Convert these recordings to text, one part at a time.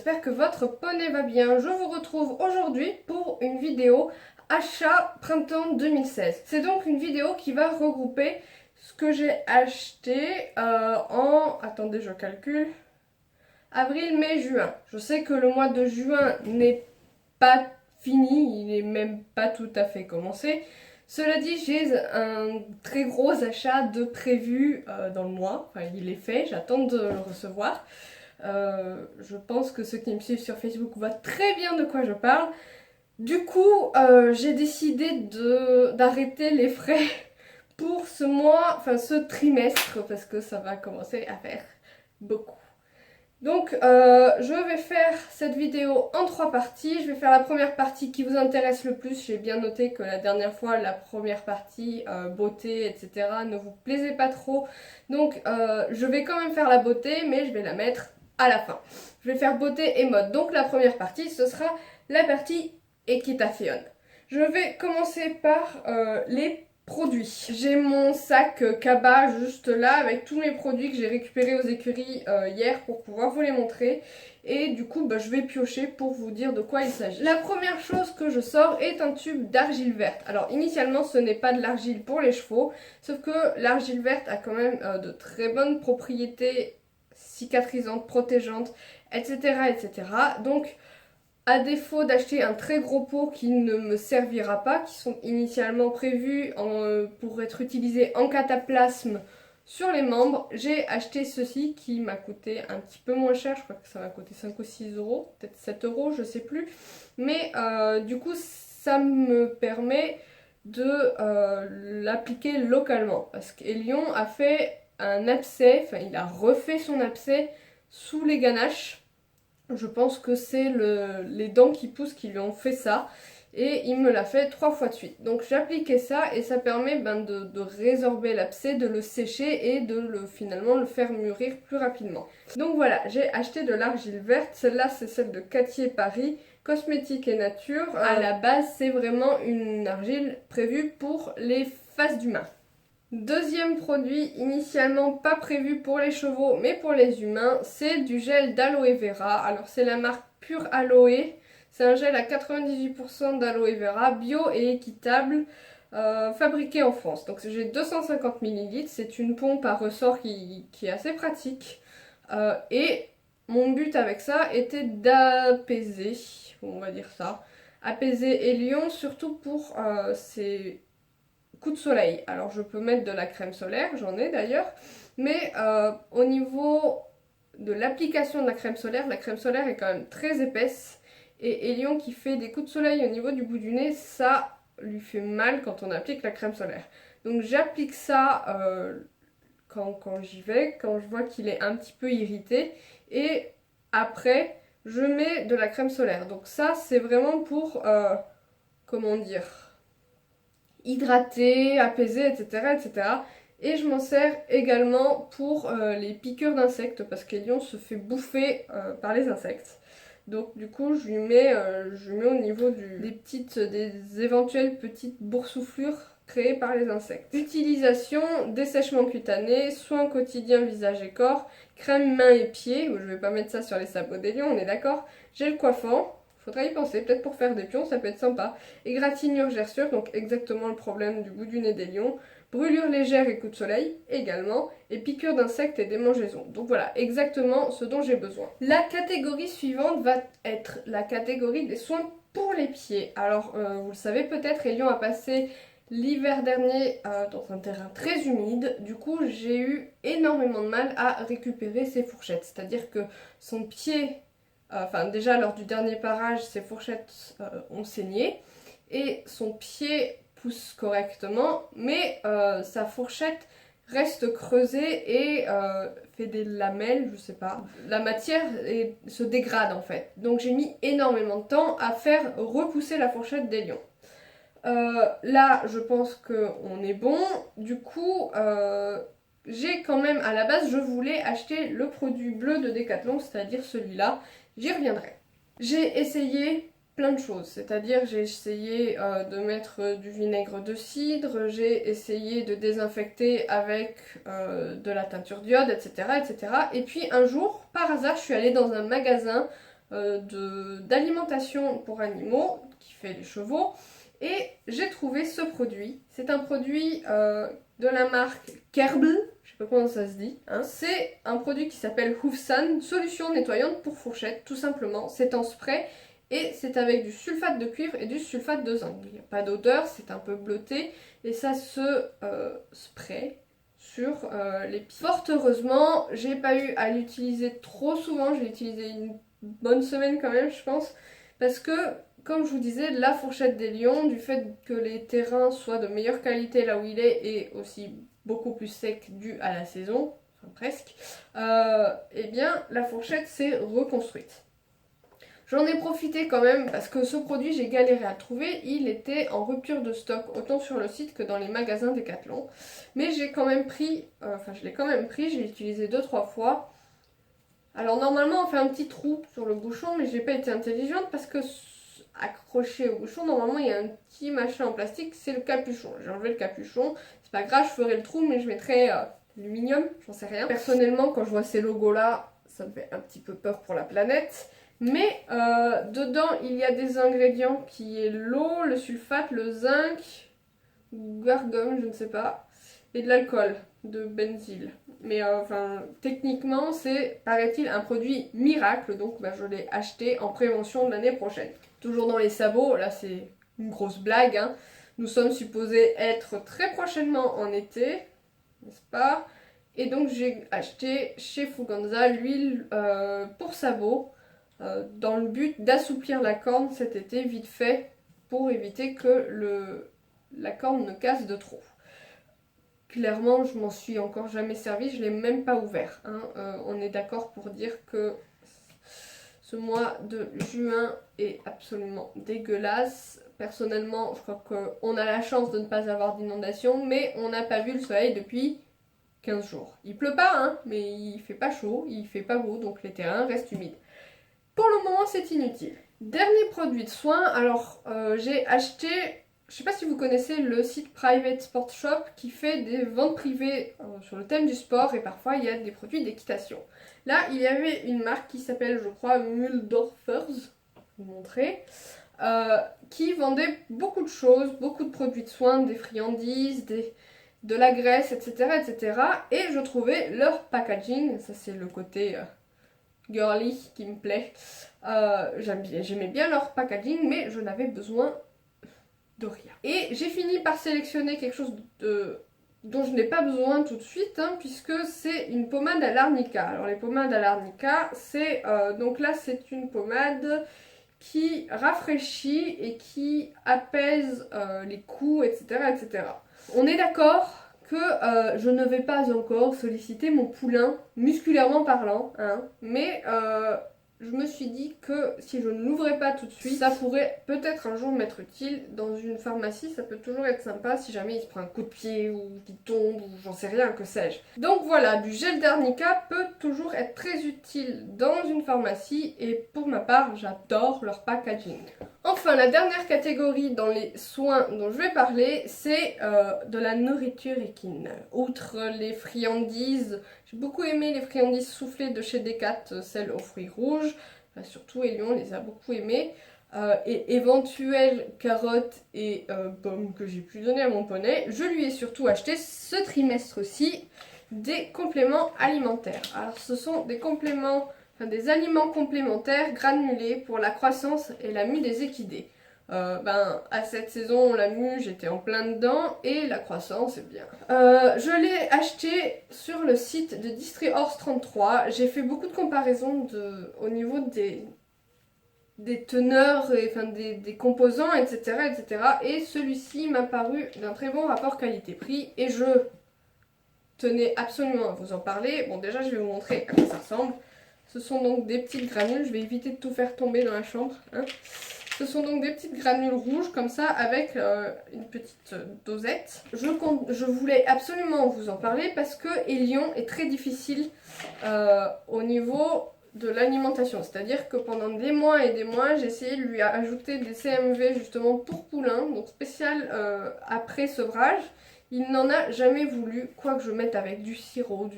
j'espère que votre poney va bien. Je vous retrouve aujourd'hui pour une vidéo achat printemps 2016. C'est donc une vidéo qui va regrouper ce que j'ai acheté attendez, je calcule. Avril, mai, juin. Je sais que le mois de juin n'est pas fini, il n'est même pas tout à fait commencé. Cela dit, j'ai un très gros achat de prévu dans le mois. Enfin, il est fait, j'attends de le recevoir. Je pense que ceux qui me suivent sur Facebook voient très bien de quoi je parle. Du coup, j'ai décidé d'arrêter les frais pour ce mois, enfin ce trimestre, parce que ça va commencer à faire beaucoup. Donc je vais faire cette vidéo en 3 parties. Je vais faire la première partie qui vous intéresse le plus. J'ai bien noté que la dernière fois, la première partie, beauté, etc. ne vous plaisait pas trop. Donc je vais quand même faire la beauté, mais je vais la mettre à la fin. Je vais faire beauté et mode. Donc la première partie, ce sera la partie équitation. Je vais commencer par les produits. J'ai mon sac Kaba juste là avec tous mes produits que j'ai récupérés aux écuries hier pour pouvoir vous les montrer. Et du coup, je vais piocher pour vous dire de quoi il s'agit. La première chose que je sors est un tube d'argile verte. Alors initialement, ce n'est pas de l'argile pour les chevaux, sauf que l'argile verte a quand même de très bonnes propriétés cicatrisantes, protégeantes, etc. etc. Donc, à défaut d'acheter un très gros pot qui ne me servira pas, qui sont initialement prévus pour être utilisés en cataplasme sur les membres, j'ai acheté ceci qui m'a coûté un petit peu moins cher, je crois que ça m'a coûté 5 ou 6 euros, peut-être 7 euros, je sais plus. Mais du coup, ça me permet de l'appliquer localement. Parce qu'Elion a fait un abcès, enfin il a refait son abcès sous les ganaches. Je pense que c'est les dents qui poussent qui lui ont fait ça. Et il me l'a fait 3 fois de suite. Donc j'ai appliqué ça et ça permet de résorber l'abcès, de le sécher et de finalement le faire mûrir plus rapidement. Donc voilà, j'ai acheté de l'argile verte. Celle-là, c'est celle de Cattier Paris, cosmétique et nature. À la base, c'est vraiment une argile prévue pour les faces d'humains. Deuxième produit, initialement pas prévu pour les chevaux mais pour les humains, c'est du gel d'aloe vera. Alors c'est la marque Pure Aloe, c'est un gel à 98% d'aloe vera, bio et équitable, fabriqué en France. Donc j'ai 250 ml, c'est une pompe à ressort qui est assez pratique. Et mon but avec ça était d'apaiser, on va dire ça, apaiser Elion surtout pour ses coup de soleil. Alors je peux mettre de la crème solaire, j'en ai d'ailleurs, mais au niveau de l'application de la crème solaire est quand même très épaisse et Elion qui fait des coups de soleil au niveau du bout du nez, ça lui fait mal quand on applique la crème solaire. Donc j'applique ça quand j'y vais, quand je vois qu'il est un petit peu irrité et après je mets de la crème solaire. Donc ça c'est vraiment pour, comment dire, hydrater, apaiser, etc. etc. Et je m'en sers également pour les piqûres d'insectes parce qu'Elion se fait bouffer par les insectes. Donc du coup je lui mets au niveau des éventuelles petites boursouflures créées par les insectes. Utilisation, dessèchement cutané, soins quotidiens visage et corps, crème mains et pieds, je vais pas mettre ça sur les sabots d'Elion, on est d'accord, gel coiffant. Faudra y penser, peut-être pour faire des pions, ça peut être sympa. Égratignure gerçure, donc exactement le problème du bout du nez des lions. Brûlure légère et coup de soleil, également. Et piqûres d'insectes et démangeaisons. Donc voilà, exactement ce dont j'ai besoin. La catégorie suivante va être la catégorie des soins pour les pieds. Alors, vous le savez peut-être, Elion a passé l'hiver dernier dans un terrain très humide. Du coup, j'ai eu énormément de mal à récupérer ses fourchettes. C'est-à-dire que son pied... Enfin, déjà, lors du dernier parage, ses fourchettes ont saigné et son pied pousse correctement, mais sa fourchette reste creusée et fait des lamelles, je sais pas. La matière se dégrade en fait. Donc j'ai mis énormément de temps à faire repousser la fourchette d'Elion. Là, je pense qu'on est bon. Du coup, j'ai quand même, à la base, je voulais acheter le produit bleu de Decathlon, c'est-à-dire celui-là. J'y reviendrai. J'ai essayé plein de choses, c'est-à-dire j'ai essayé de mettre du vinaigre de cidre, j'ai essayé de désinfecter avec de la teinture d'iode, etc., etc. Et puis un jour, par hasard, je suis allée dans un magasin d'alimentation pour animaux qui fait les chevaux. Et j'ai trouvé ce produit. C'est un produit de la marque Kerbal, je sais pas comment ça se dit. Hein. C'est un produit qui s'appelle Hoofsan, solution nettoyante pour fourchette, tout simplement. C'est en spray et c'est avec du sulfate de cuivre et du sulfate de zinc. Il n'y a pas d'odeur, c'est un peu bleuté et ça se spray sur les pieds. Fort heureusement, j'ai pas eu à l'utiliser trop souvent, j'ai utilisé une bonne semaine quand même, je pense, parce que comme je vous disais, la fourchette des lions, du fait que les terrains soient de meilleure qualité là où il est et aussi beaucoup plus sec dû à la saison, enfin presque, eh bien la fourchette s'est reconstruite. J'en ai profité quand même parce que ce produit j'ai galéré à le trouver, il était en rupture de stock autant sur le site que dans les magasins Decathlon. Mais j'ai quand même pris, je l'ai quand même pris, j'ai utilisé 2-3 fois. Alors normalement on fait un petit trou sur le bouchon mais j'ai pas été intelligente parce que accroché au bouchon, normalement il y a un petit machin en plastique, c'est le capuchon. J'ai enlevé le capuchon, c'est pas grave, je ferai le trou mais je mettrai l'aluminium, j'en sais rien. Personnellement quand je vois ces logos là, ça me fait un petit peu peur pour la planète. Mais dedans il y a des ingrédients qui est l'eau, le sulfate, le zinc, ou argon, je ne sais pas, et de l'alcool, de benzyle. Mais techniquement c'est, paraît-il, un produit miracle, donc je l'ai acheté en prévention de l'année prochaine. Toujours dans les sabots, là c'est une grosse blague, hein. Nous sommes supposés être très prochainement en été, n'est-ce pas? Et donc j'ai acheté chez Fuganza l'huile pour sabots, dans le but d'assouplir la corne cet été vite fait, pour éviter que la corne ne casse de trop. Clairement, je m'en suis encore jamais servi, je ne l'ai même pas ouvert. Hein. On est d'accord pour dire que ce mois de juin est absolument dégueulasse. Personnellement, je crois qu'on a la chance de ne pas avoir d'inondation, mais on n'a pas vu le soleil depuis 15 jours. Il pleut pas, hein, mais il fait pas chaud, il fait pas beau, donc les terrains restent humides. Pour le moment, c'est inutile. Dernier produit de soin, alors j'ai acheté... Je ne sais pas si vous connaissez le site Private Sport Shop qui fait des ventes privées sur le thème du sport et parfois il y a des produits d'équitation. Là, il y avait une marque qui s'appelle, je crois, Mühldorfers, je vais vous montrer, qui vendait beaucoup de choses, beaucoup de produits de soins, des friandises, de la graisse, etc., etc. Et je trouvais leur packaging, ça c'est le côté girly qui me plaît, j'aimais bien leur packaging, mais je n'avais besoin de rien. Et j'ai fini par sélectionner quelque chose dont je n'ai pas besoin tout de suite, hein, puisque c'est une pommade à l'arnica. Alors les pommades à l'arnica, c'est donc là c'est une pommade qui rafraîchit et qui apaise les coups, etc., etc. On est d'accord que je ne vais pas encore solliciter mon poulain, musculairement parlant, hein, mais je me suis dit que si je ne l'ouvrais pas tout de suite, ça pourrait peut-être un jour m'être utile. Dans une pharmacie, ça peut toujours être sympa si jamais il se prend un coup de pied ou qu'il tombe ou j'en sais rien, que sais-je. Donc voilà, du gel d'arnica peut toujours être très utile dans une pharmacie et pour ma part, j'adore leur packaging. Enfin, la dernière catégorie dans les soins dont je vais parler, c'est de la nourriture équine. Outre les friandises, j'ai beaucoup aimé les friandises soufflées de chez Decat, celles aux fruits rouges. Enfin, surtout Elion les a beaucoup aimées. Et éventuelles carottes et pommes que j'ai pu donner à mon poney. Je lui ai surtout acheté ce trimestre-ci des compléments alimentaires. Alors ce sont des compléments... des aliments complémentaires granulés pour la croissance et la mue des équidés. À cette saison, la mue, j'étais en plein dedans et la croissance, eh bien. Je l'ai acheté sur le site de DistriHorse 33. J'ai fait beaucoup de comparaisons au niveau des teneurs, et, des composants, etc., etc. Et celui-ci m'a paru d'un très bon rapport qualité-prix et je tenais absolument à vous en parler. Bon, déjà, je vais vous montrer à quoi ça ressemble. Ce sont donc des petites granules, je vais éviter de tout faire tomber dans la chambre. Hein. Ce sont donc des petites granules rouges comme ça avec une petite dosette. Je voulais absolument vous en parler parce que Elion est très difficile au niveau de l'alimentation. C'est-à-dire que pendant des mois et des mois, j'ai essayé de lui ajouter des CMV justement pour poulain, donc spécial après sevrage. Il n'en a jamais voulu, quoi que je mette avec du sirop,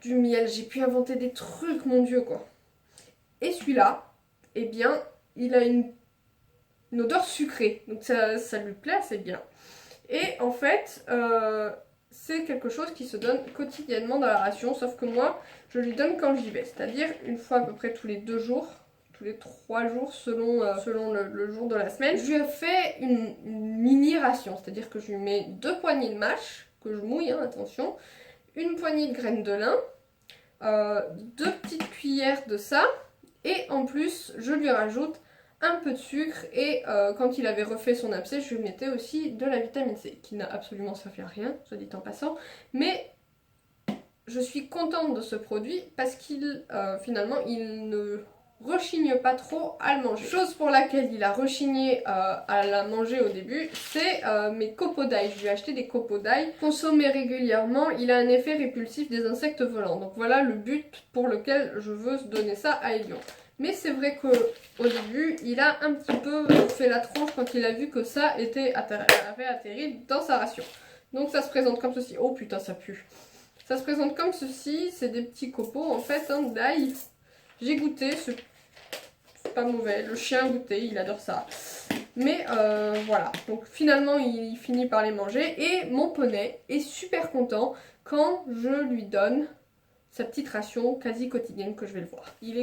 du miel, j'ai pu inventer des trucs, mon dieu quoi. Et celui-là, eh bien il a une odeur sucrée, donc ça lui plaît assez bien. Et en fait, c'est quelque chose qui se donne quotidiennement dans la ration, sauf que moi, je lui donne quand j'y vais, c'est-à-dire une fois à peu près tous les 2 jours, tous les 3 jours selon le jour de la semaine. Je lui fais une mini ration, c'est-à-dire que je lui mets 2 poignées de mâche, que je mouille, hein, attention, une poignée de graines de lin, 2 petites cuillères de ça, et en plus, je lui rajoute un peu de sucre et quand il avait refait son abcès, je lui mettais aussi de la vitamine C, qui n'a absolument servi à rien, soit dit en passant, mais je suis contente de ce produit parce qu'il finalement il ne rechigne pas trop à le manger. Chose pour laquelle il a rechigné à la manger au début, c'est mes copeaux d'ail. Je lui ai acheté des copeaux d'ail. Consommé régulièrement, il a un effet répulsif des insectes volants. Donc voilà le but pour lequel je veux donner ça à Elion. Mais c'est vrai qu'au début, il a un petit peu fait la tronche quand il a vu que ça avait atterri dans sa ration. Donc ça se présente comme ceci. Oh putain, ça pue. Ça se présente comme ceci. C'est des petits copeaux en fait hein, d'ail. J'ai goûté, c'est pas mauvais. Le chien a goûté, il adore ça. Mais voilà. Donc finalement, il finit par les manger. Et mon poney est super content quand je lui donne sa petite ration quasi quotidienne que je vais le voir. Il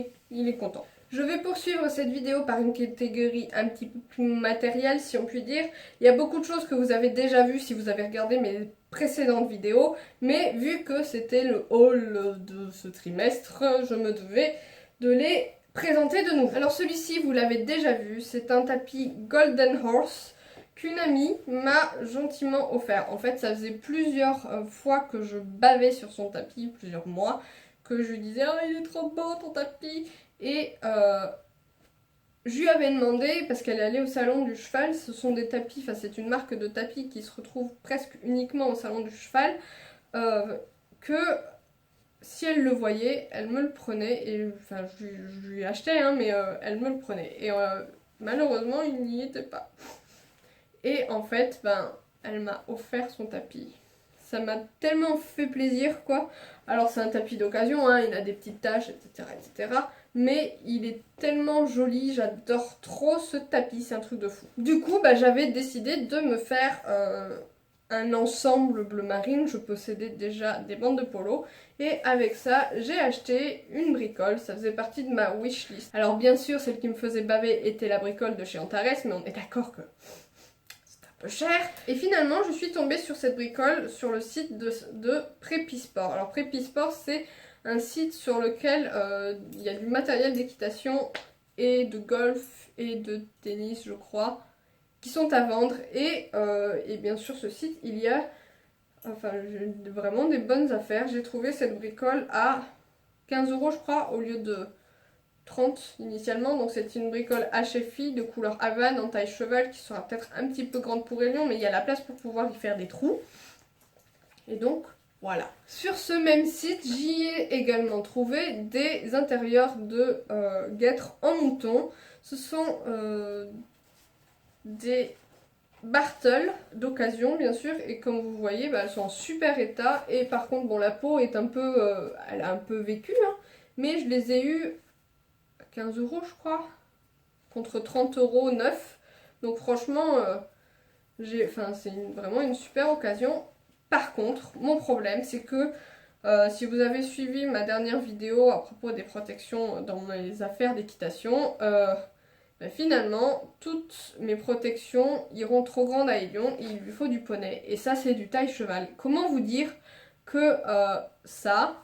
est content. Je vais poursuivre cette vidéo par une catégorie un petit peu plus matérielle si on peut dire. Il y a beaucoup de choses que vous avez déjà vues si vous avez regardé mes précédentes vidéos, mais vu que c'était le haul de ce trimestre, je me devais de les présenter de nouveau. Alors celui-ci vous l'avez déjà vu, c'est un tapis Golden Horse qu'une amie m'a gentiment offert. En fait, ça faisait plusieurs fois que je bavais sur son tapis, plusieurs mois, que je lui disais « Oh, il est trop beau ton tapis !» Et je lui avais demandé, parce qu'elle est allée au salon du cheval, ce sont des tapis, enfin c'est une marque de tapis qui se retrouve presque uniquement au salon du cheval, que si elle le voyait, elle me le prenait, et enfin je lui achetais, hein, mais elle me le prenait. Et malheureusement, il n'y était pas. Et en fait, ben, elle m'a offert son tapis. Ça m'a tellement fait plaisir, quoi. Alors c'est un tapis d'occasion, hein, il a des petites taches, etc., etc. Mais il est tellement joli, j'adore trop ce tapis, c'est un truc de fou. Du coup, bah, j'avais décidé de me faire un ensemble bleu marine. Je possédais déjà des bandes de polo. Et avec ça, j'ai acheté une bricole, ça faisait partie de ma wishlist. Alors bien sûr, celle qui me faisait baver était la bricole de chez Antares, mais on est d'accord que peu cher. Et finalement, je suis tombée sur cette bricole sur le site de Prépisport. Alors Prépisport, c'est un site sur lequel il y a du matériel d'équitation et de golf et de tennis, je crois, qui sont à vendre. Et bien sûr, ce site, il y a enfin, vraiment des bonnes affaires. J'ai trouvé cette bricole à 15 € je crois, au lieu de 30 initialement, donc c'est une bricole HFI de couleur Havane en taille cheval qui sera peut-être un petit peu grande pour Elion, mais il y a la place pour pouvoir y faire des trous. Et donc voilà. Sur ce même site, j'y ai également trouvé des intérieurs de guêtres en mouton. Ce sont des Bartles d'occasion bien sûr, et comme vous voyez, bah, elles sont en super état. Et par contre, bon, la peau est un peu, elle a un peu vécu, hein, mais je les ai eues 15 € je crois, contre 30 € neuf. Donc franchement, c'est vraiment une super occasion. Par contre, mon problème c'est que si vous avez suivi ma dernière vidéo à propos des protections dans les affaires d'équitation, finalement, toutes mes protections iront trop grandes à Elion et il lui faut du poney. Et ça, c'est du taille cheval. Comment vous dire que ça,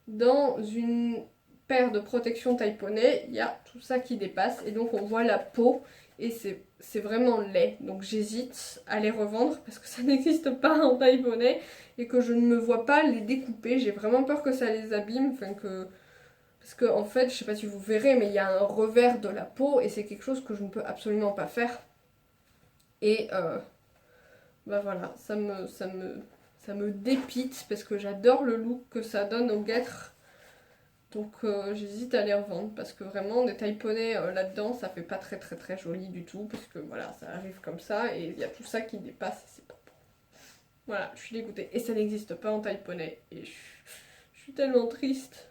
dans une paire de protection taille poney, il y a tout ça qui dépasse et donc on voit la peau et c'est vraiment laid. Donc j'hésite à les revendre parce que ça n'existe pas en taille poney et que je ne me vois pas les découper. J'ai vraiment peur que ça les abîme, enfin que... Parce que en fait, je sais pas si vous verrez, mais il y a un revers de la peau et c'est quelque chose que je ne peux absolument pas faire. Et bah voilà, ça me dépite parce que j'adore le look que ça donne aux guêtres. Donc j'hésite à les revendre parce que vraiment des taille poney là-dedans ça fait pas très joli du tout parce que voilà ça arrive comme ça et il y a tout ça qui dépasse et c'est pas bon. Voilà, je suis dégoûtée et ça n'existe pas en taille poney et je suis tellement triste.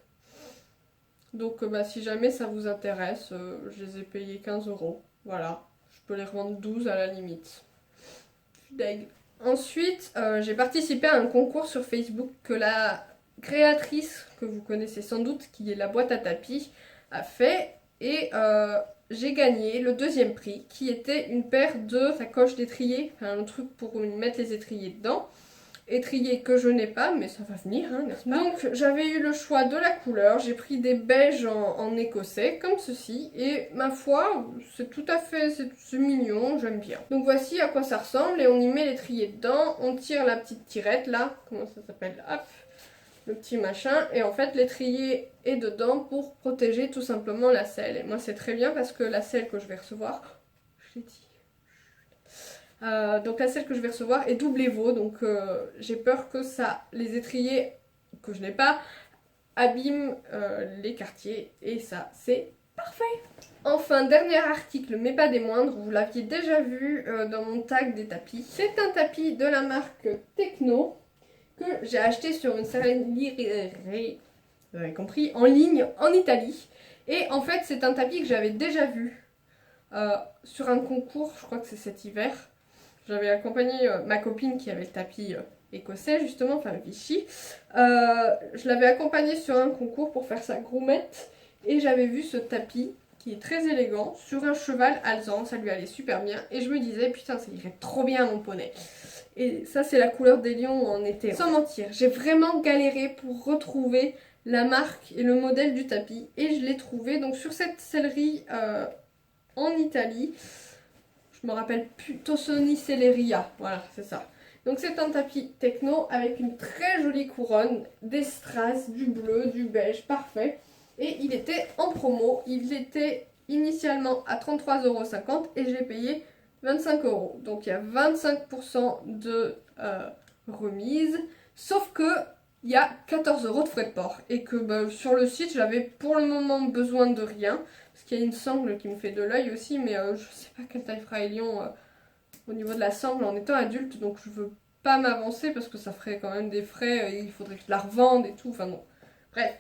Donc bah, si jamais ça vous intéresse, je les ai payés 15 euros. Voilà, je peux les revendre 12 à la limite. Je suis deg. Ensuite, j'ai participé à un concours sur Facebook que la créatrice, que vous connaissez sans doute, qui est la boîte à tapis, a fait. Et j'ai gagné le deuxième prix, qui était une paire de sacoches d'étrier, enfin un truc pour mettre les étriers dedans. Étrier que je n'ai pas, mais ça va venir, hein, n'est-ce pas? Donc j'avais eu le choix de la couleur, j'ai pris des beiges en écossais, comme ceci, et ma foi, c'est tout à fait, c'est mignon, j'aime bien. Donc voici à quoi ça ressemble, et on y met l'étrier dedans, on tire la petite tirette là, comment ça s'appelle? Hop, le petit machin, et en fait l'étrier est dedans pour protéger tout simplement la selle. Et moi c'est très bien parce que la selle que je vais recevoir, je l'ai dit. Donc la selle que je vais recevoir est double Evo, donc j'ai peur que ça, les étriers que je n'ai pas, abîment les quartiers, et ça c'est parfait. Enfin, dernier article, mais pas des moindres, vous l'aviez déjà vu dans mon tag des tapis. C'est un tapis de la marque Techno que j'ai acheté sur une sellerie, vous avez compris, en ligne en Italie. Et en fait c'est un tapis que j'avais déjà vu sur un concours, je crois que c'est cet hiver. J'avais accompagné ma copine qui avait le tapis écossais justement, enfin Vichy. Je l'avais accompagnée sur un concours pour faire sa groomette et j'avais vu ce tapis qui est très élégant sur un cheval alezan, ça lui allait super bien et je me disais putain ça irait trop bien à mon poney. Et ça c'est la couleur des lions en été. Sans mentir, j'ai vraiment galéré pour retrouver la marque et le modèle du tapis et je l'ai trouvé donc sur cette sellerie en Italie. Je me rappelle plus, Tossoni Selleria, voilà, c'est ça. Donc c'est un tapis Techno avec une très jolie couronne, des strass, du bleu, du beige, parfait. Et il était en promo, il était initialement à 33,50 € et je l'ai payé 25 €. Donc il y a 25% de remise, sauf que il y a 14 € de frais de port. Et que bah, sur le site, j'avais pour le moment besoin de rien. Parce qu'il y a une sangle qui me fait de l'œil aussi, mais je sais pas quelle taille fera Elion au niveau de la sangle en étant adulte, donc je veux pas m'avancer parce que ça ferait quand même des frais, il faudrait que je la revende et tout, enfin non. Bref.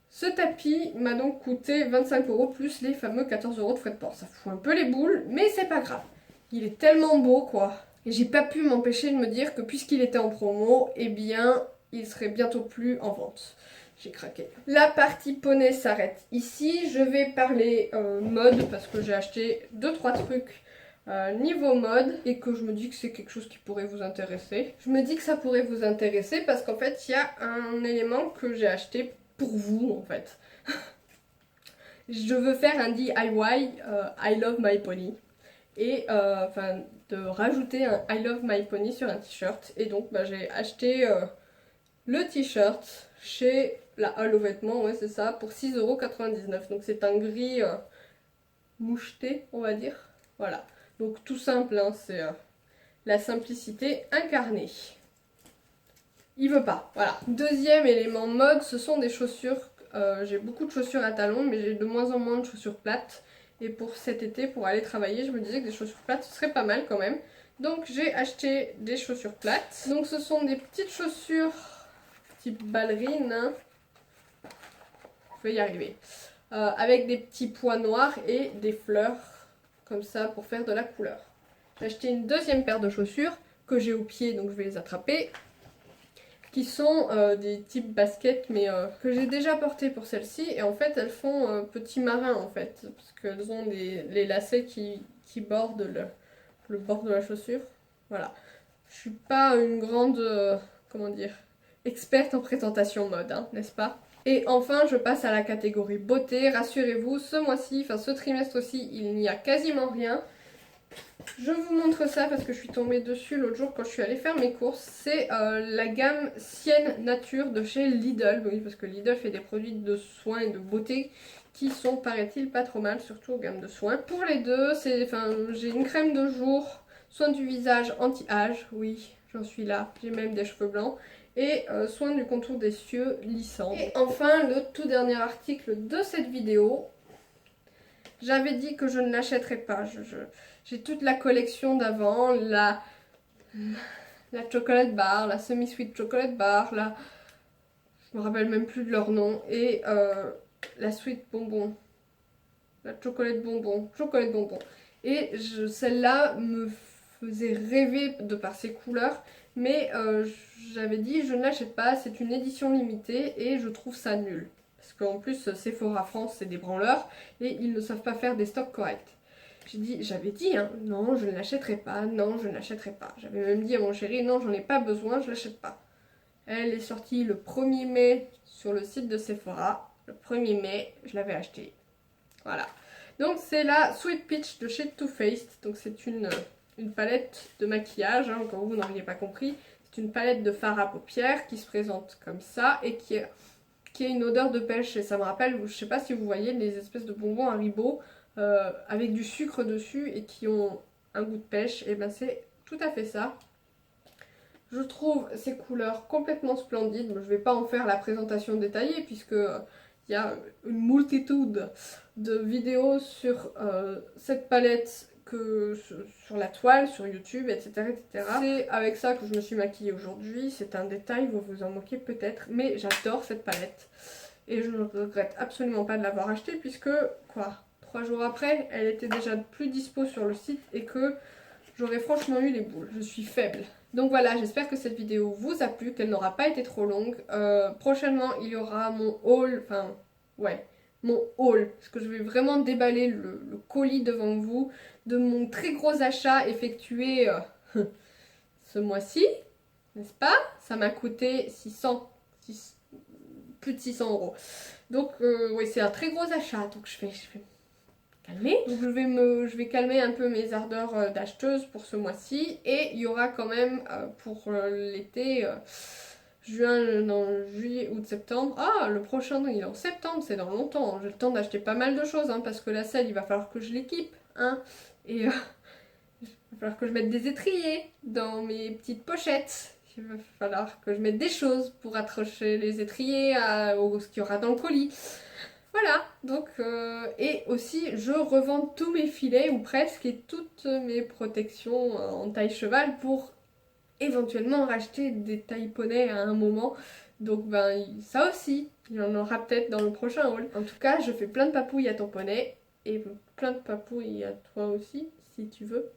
Ce tapis m'a donc coûté 25 € plus les fameux 14 € de frais de port. Ça fout un peu les boules, mais c'est pas grave. Il est tellement beau quoi. Et j'ai pas pu m'empêcher de me dire que puisqu'il était en promo, eh bien, il serait bientôt plus en vente. J'ai craqué. La partie poney s'arrête ici. Je vais parler mode parce que j'ai acheté 2-3 trucs niveau mode et que je me dis que c'est quelque chose qui pourrait vous intéresser. Je me dis que ça pourrait vous intéresser parce qu'en fait il y a un élément que j'ai acheté pour vous en fait. Je veux faire un DIY I love my pony et enfin de rajouter un I love my pony sur un t-shirt et donc bah, j'ai acheté le t-shirt chez la Halle aux vêtements, ouais c'est ça, pour 6,99 €. Donc c'est un gris moucheté, on va dire. Voilà. Donc tout simple, hein, c'est la simplicité incarnée. Il veut pas, voilà. Deuxième élément mode, ce sont des chaussures. J'ai beaucoup de chaussures à talons, mais j'ai de moins en moins de chaussures plates. Et pour cet été, pour aller travailler, je me disais que des chaussures plates, ce serait pas mal quand même. Donc j'ai acheté des chaussures plates. Donc ce sont des petites chaussures type ballerine, hein. Je vais y arriver. Avec des petits pois noirs et des fleurs comme ça pour faire de la couleur. J'ai acheté une deuxième paire de chaussures que j'ai au pied, donc je vais les attraper, qui sont des types baskets, mais que j'ai déjà portées pour celle-ci. Et en fait, elles font petit marin en fait, parce qu'elles ont les lacets qui bordent le bord de la chaussure. Voilà. Je suis pas une grande, comment dire, experte en présentation mode, hein, n'est-ce pas? Et enfin, je passe à la catégorie beauté. Rassurez-vous, ce mois-ci, enfin ce trimestre-ci, il n'y a quasiment rien. Je vous montre ça parce que je suis tombée dessus l'autre jour quand je suis allée faire mes courses. C'est la gamme Sienne Nature de chez Lidl. Oui, parce que Lidl fait des produits de soins et de beauté qui sont, paraît-il, pas trop mal, surtout aux gammes de soins. Pour les deux, j'ai une crème de jour, soin du visage anti-âge. Oui, j'en suis là. J'ai même des cheveux blancs. Et soin du contour des yeux lissant. Et enfin, le tout dernier article de cette vidéo. J'avais dit que je ne l'achèterais pas. J'ai toute la collection d'avant, la chocolate bar, la semi-sweet chocolate bar, je me rappelle même plus de leur nom. Et la sweet bonbon, la chocolate bonbon, chocolate bonbon. Et celle-là me faisait rêver de par ses couleurs, mais j'avais dit je ne l'achète pas, c'est une édition limitée et je trouve ça nul. Parce qu'en plus Sephora France c'est des branleurs et ils ne savent pas faire des stocks corrects. J'avais dit, hein, non, je ne l'achèterai pas, non, je ne l'achèterai pas. J'avais même dit à mon chéri, non, j'en ai pas besoin, je l'achète pas. Elle est sortie le 1er mai sur le site de Sephora. Le 1er mai, je l'avais acheté. Voilà. Donc c'est la Sweet Peach de chez Too Faced. Donc c'est une palette de maquillage, hein, quand vous n'auriez pas compris. C'est une palette de fard à paupières qui se présente comme ça et qui a une odeur de pêche. Et ça me rappelle, je sais pas si vous voyez, les espèces de bonbons Haribo avec du sucre dessus et qui ont un goût de pêche. Et ben c'est tout à fait ça. Je trouve ces couleurs complètement splendides. Je ne vais pas en faire la présentation détaillée puisque il y a une multitude de vidéos sur cette palette que sur la toile, sur YouTube, etc. etc. C'est avec ça que je me suis maquillée aujourd'hui. C'est un détail, vous vous en moquez peut-être, mais j'adore cette palette. Et je ne regrette absolument pas de l'avoir achetée puisque, 3 jours après, elle était déjà plus dispo sur le site et que j'aurais franchement eu les boules. Je suis faible. Donc voilà, j'espère que cette vidéo vous a plu, qu'elle n'aura pas été trop longue. Prochainement, il y aura mon haul, mon haul. Parce que je vais vraiment déballer le colis devant vous de mon très gros achat effectué ce mois-ci, n'est-ce pas? Ça m'a coûté plus de 600 euros. Donc oui, c'est un très gros achat, donc je vais calmer. Donc je vais calmer un peu mes ardeurs d'acheteuse pour ce mois-ci. Et il y aura quand même pour l'été, juillet, août, septembre. Ah, le prochain, il est en septembre, c'est dans longtemps. J'ai le temps d'acheter pas mal de choses, hein, parce que la selle, il va falloir que je l'équipe. Hein, et il va falloir que je mette des étriers dans mes petites pochettes. Il va falloir que je mette des choses pour accrocher les étriers à ce qu'il y aura dans le colis. Voilà, donc, et aussi je revends tous mes filets, ou presque, et toutes mes protections en taille cheval pour éventuellement racheter des tailles poney à un moment. Donc ben ça aussi, il y en aura peut-être dans le prochain haul. En tout cas, je fais plein de papouilles à ton poney, et plein de papouilles à toi aussi, si tu veux.